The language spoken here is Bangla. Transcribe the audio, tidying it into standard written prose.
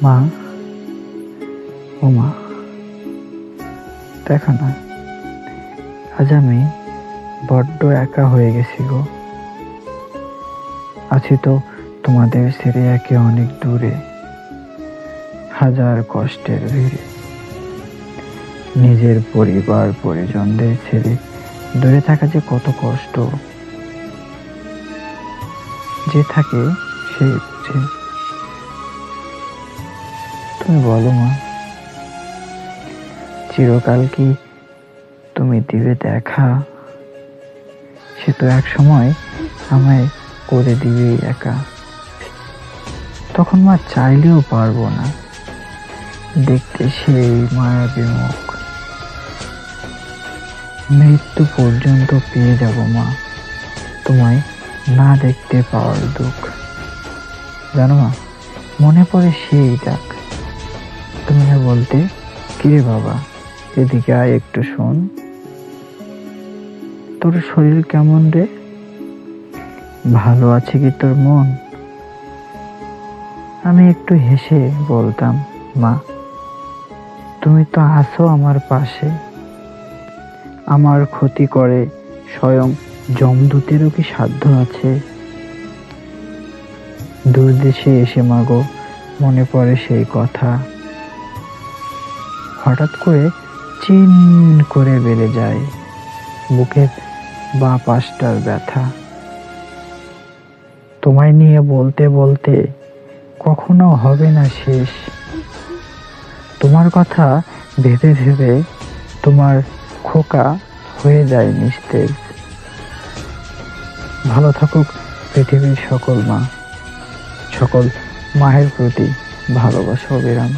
মা, ও মা, দেখো না, আজ আমি বড্ড একা হয়ে গেছি গো। আছি তো তোমাদের ছেড়ে একে অনেক দূরে, হাজার কষ্টের ভিড়ে। নিজের পরিবার পরিজনদের ছেড়ে দূরে থাকা যে কত কষ্ট, যে থাকে সে বুঝে। তুমি বলো মা, চিরকাল কি তুমি দিবে দেখা? সে তো এক সময় আমায় করে দিবে একা। তখন মা চাইলেও পারবো না দেখতে সেই মায়াবী মুখ। মৃত্যু পর্যন্ত পেয়ে যাব মা তোমায় না দেখতে পাওয়ার দুঃখ। জানো মা, মনে পড়ে সেই ডাক, তুমি না বলতে, কিরে বাবা এদিকে আয় একটু শোন, তোর শরীর কেমন রে? ভালো আছে কি তোর মন? আমি একটু হেসে বলতাম, মা তুমি তো আছো আমার পাশে। আমার ক্ষতি করে স্বয়ং যমদূতেরও কি সাধ্য আছে? দূর দেশে এসে মাগো মনে পড়ে সেই কথা, হঠাৎ করে চিন করে বেড়ে যায় বুকের বাঁ পাশটার ব্যথা। তোমায় নিয়ে বলতে বলতে কখনো হবে না শেষ। তোমার কথা ভেবে ভেবে তোমার খোকা হয়ে যায় নিস্তেজ। ভালো থাকুক পৃথিবীর সকল মা, সকল মায়ের প্রতি ভালোবাসা অবিরাম।